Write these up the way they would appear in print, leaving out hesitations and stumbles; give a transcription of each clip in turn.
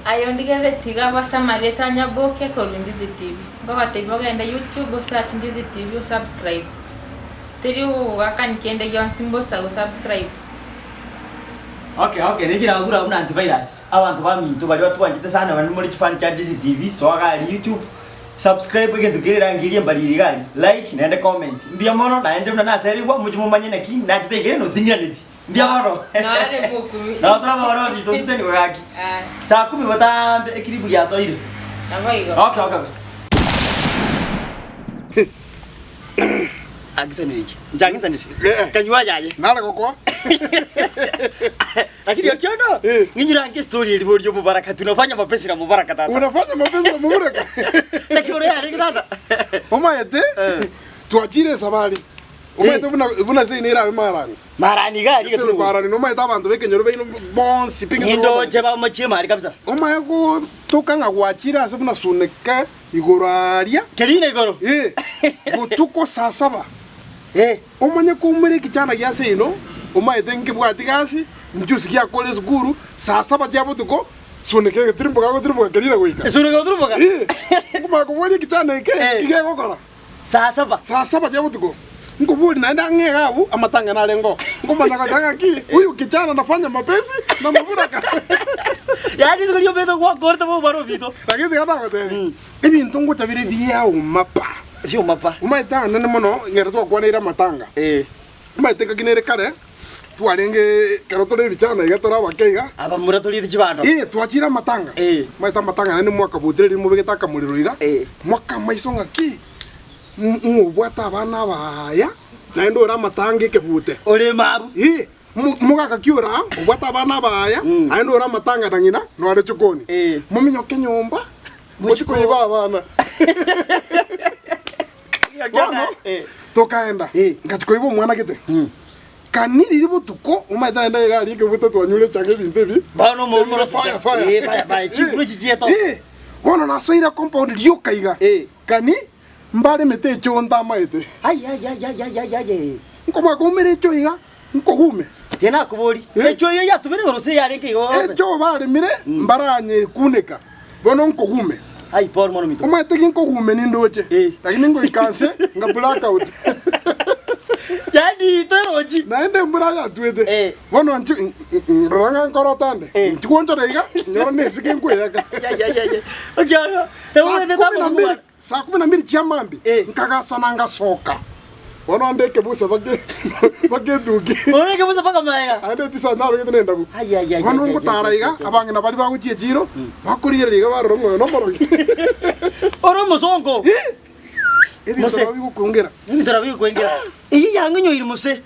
ayo ndigere tiga basa mareta nyaboke ko Ndizi TV ngogate bogenda YouTube search Ndizi TV subscribe teri wakanikiende yonsimbo sa subscribe. Okay nigira gura una antivirus abantu bamintu bali batwangite sana bani muri kifani cha Ndizi TV so agali YouTube subscribe igentu kirira ngiriye mbali gali like na comment mbia mono na ende na serigwa mujimu manyene king na kitegere no singira niti mbia mono nare buku na tora maro bito siseni wakaki saa 10 batambe ekiribu ya soire abaigo okay Agisaniki. Njangisaniki. Kanywa yaye. Nala koko. Lakini ukiona ngirange story ilivyo ryo Mubaraka tunafanya mapesi na Mubaraka tata. Unafanya mapesi na Mubaraka. Lakini yale tata. Omayete. Tuachire sabali. Omayete buna zinira marani. Marani gari ke tu. Marani no mayeta abantu bekenyoro beino bon sipinga. Indo jeba machima ari kabisa. Omayego tokanga gwachira ase buna suneka igoraria. Kelina igoro. Butuko saa 7. Omanye kumere kichana gyase ino omayete nkibwati gasi njusi kya college guru saa 7 jabo tuko suneke trimbo kago kelina goika suneke trimbo ka kuma ko wali kichana kige gokora saa 7 jabo tuko ngobuli naenda ngega abu amatanga na lengo ngomanya katanga ki huyu kichana nafanya mapesi na Mubaraka yani ndio bedo kwa korta bo baro vito lakini kana kote ibintu ngo tabire bia umapa sio mapa umaita nene mono ngero to kwa nira matanga umaita kaginere kare twarenge karoto le bichana igatora bakeiga aba muratoli dikibando twachira matanga maita matanga nene mwaka butiriri mu bigitaka muliro iga mwaka maisonga ki ngobwata abana baya naendo ora matanga kebute ore maru mugaka kiura ubwata abana baya naendo ora matanga dangina no are chukoni muminyo kenyomba muchiko iba abana tokaenda ngachikoibo mwana kete kaniri ribo tuko umaita enda gari ke buta twanyure change binte bi bano mo fire chiburu chieto wono na soira compound rio kaiga kani mbare mete chonda maite ai nkoma komere choiga nkogume tena kubori echo yo yatubere gorose yareke go echo bare mire mbaranye kuneka bono nkogume ai por mono mito umaite nkogume ni ndoche lakini ngo ikanse nga blackout yani toroji naende muraya twete bono nchu ranga korotande nchuonjo reiga nyoro nesike nkweyaka oja ewe tata saa 12 chiamambi nkagasa nanga soka bono ndeke busa bage tuki ore ke busa baka maya ande tisa nawe ngene ndabu ai bono ngutara iga abange na bali baguchie chiro bakurire riga baro mwe no morogi oro musongo mose bikukongera ndara bikukwengera iyi yanginyo iri muse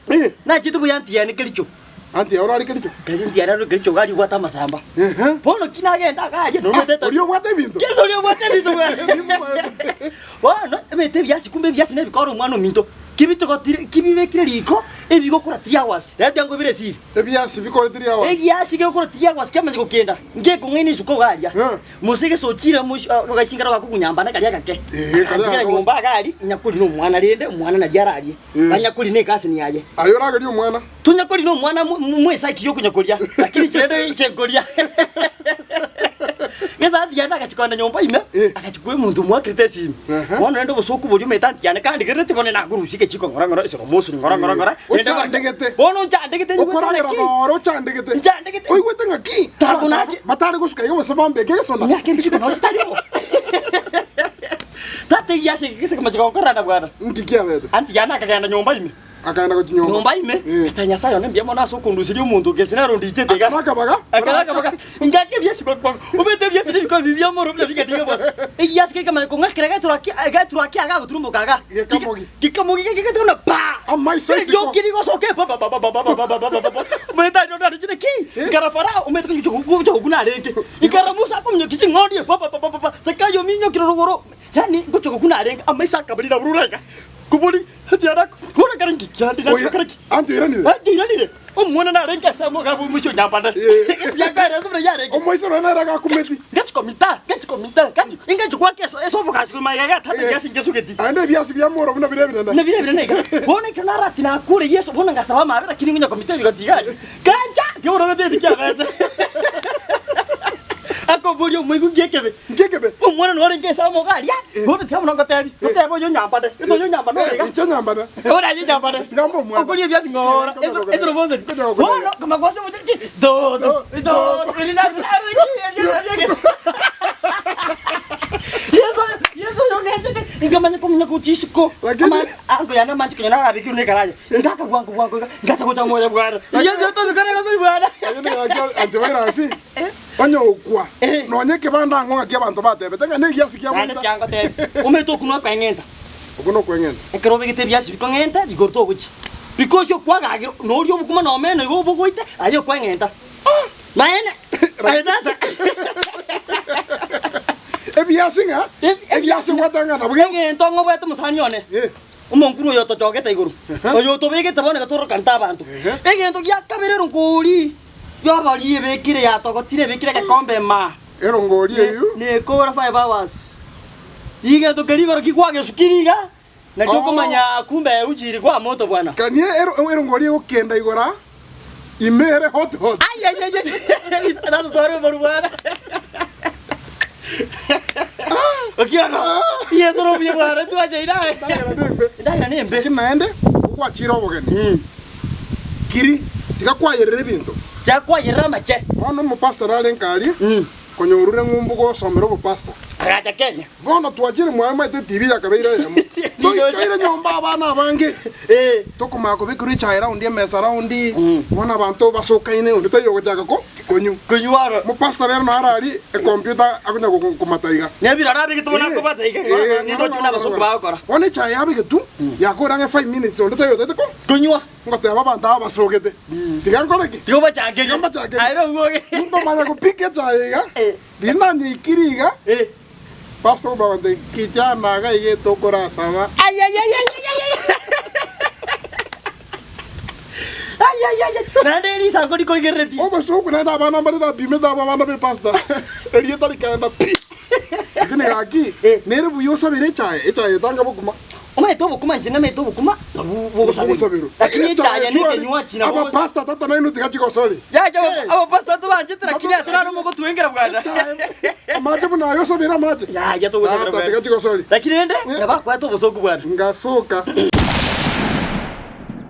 na chitu buyanti yani kelicho anti ora ari kelicho kenti ara kelicho gali gwata masamba bono kinagenda gaje no meteta uriyo gwate bintu keso uriyo gwate bintu wana mete byasi kumbe byasi ne bikoro mwana minto kibito kotire kibibekire liko ebigo kura 3 hours rete ngo bire siri ebyasi bikore 3 hours ebyasi ge kura 3 hours kama ngokenda nge kungeni suko galia musege sokira mugasingara kwakunyamba kali yakake kali nyumba gali nyakuri no mwana rende mwana na diararie banyakuri ne kasi ni yaje ayora gali mwana tunyakuri no mwana mwesa kiyo kunyakuria lakini kirendo inchekoria Yesa diana akachikwanda nyomba ime akachikwe muntu mwakrite simu wana rendo bosoku bodi metanti yana kandi gerete bone na guru shike chiko ngora isoro mosu ngora nende ndegete bono chandegete ngoro chandegete oi gwete ngaki takunake batale gusuka yo basabambe kesona nyake mbiko no stadio tate yase kise kama chiko ngora na bwana ngikia bede anti yana akagenda nyomba ime akaenda ko nyomba ime tanya sayo ne mbia mona so kundusiri umuntu kesina rondi chete ga akaka ngake byasi ko ubete byasi biko bibya moro bya bigadiga boss yasi kama ko ngakira gaturaki aga guturumbo kaga kikamogi kikatuna pa amai sai yo kiri go soke pa meta ndo ndo chine ki garafara umeta ko kuna renge ikaramusa ko mnyo kichi ngodi pa sakayo minyo kirorogoro yani gocho kuna renge amai saka bali da bururaga kubuli hatiara kura karangi kyandi na karaki anti irani umwana na renga samo gabu musho nyambanda yakara sobra yare omoiso na raga kumeti gachkomita inga chukwa keso eso focus kuma yaga tate yasi ngesugeti ande biasi bya moro buna bire bire bona kana rati na kure yeso bona ngasaba mabera kini nya komite bigatigari kacha gyoro gete dikya gete ako Ego boyo mwigu ngekebe. Ngekebe. Umwana no renge sa mo garia. Bodo tiamo no gotebi. Gotebo yo nyambade. Eso yo nyambade no. Icho nyambada. Ora yo nyambade. Tigambo mwana. Okuri bya singora. Eso no boze. Bono kama kwase mo do. Elina na. Yeso yo ngete. Ingamanya kumnya kuchisiko. Ama ango yana manchi kunyana abiki une karaja. Ngaka bwangu. Ngata kuta moya bwana. Yeso to bikara gaso bwana. Ayone antivirus. Onyo kwa. No nyeke banda ngonga kia bantu batebe. Tenga ne yasi kia Ane tiango te. Umeto kunwa kwa ngenta. Okuno kwengenda. Ekero bigite byasi bikongenta bigorto guchi. Because yo kwa gagiro no ryo bukuma no meno yo bugoite ayo kwa ngenta. Maene. Ayata. Ebiasi nga? Ebiasi watanga na buge. Ngento ngo bweto musanyone. Umunkuru yo to chogeta iguru. Oyo to bigite bone gatoro kanta bantu. Ngento gya kaberero nkuri. Yo abali bekire ya to gotire bekire ke kombe ma. Ero ngori eyu. Ne kora 5 hours. Iga to kerigoro kikwage sukiriga. Na ryo kumanya kumbe ujiri kwa moto bwana. Kanie ero ngori okenda igora. Imere hot. Ay. Nada toro por bwana. Okiano. Yeso no bia bwana tu aje ina. Ndaira nembe. Kinaende kwa chiro bogeni. Kiri tikakwa yerere bintu. Jakwa yerera mache. Ono mu pastor ale nkali. Konyorure ngumbu go somero bu pastor. Agacha Kenya. Bono twajire mwama te TV yakabeira yamo. Toire nyomba abana bange. Tokuma ko bikuri chaira undi mesa raundi. Bona bantu basoka ine undi tayo gojaka ko konyu. Konyuara. Mu pastor no arali e computer akunya ko mataiga. Nebira rabi kitona ko bataiga. Ni ndo tuna basoka ba kora. One chaya bigetu yakoranga 5 minutes undi tayo tete ko. Konyua. Ngote abanta basokete. Tigankore ki. Tigo bachake. Tigo bachake. Airo ngoge. Ndo manya ko pike chaya. Dina ni kiriga. Pastor babande kijana ga ige tokora sama. Ay. Nande ni sango di ko gereti. O baso kuna na bana mbara bime da bana be pastor. Eliye tali kana pi. Kene aki. Nere buyo sabere chae. Chae tanga bukuma. Oma etobo kuma njina me etobo kuma. Bugo sabero. Lakini chae ne kenywa china. Aba pastor tata na inu tikachiko soli. Ya aba pastor to ba jitra kini asira no moko tuengera bwana. Maje buna yo sabera maje. Ya to go sabera. Tikachiko soli. Lakini ende na ba kwa to bosoku bwana. Ngasoka.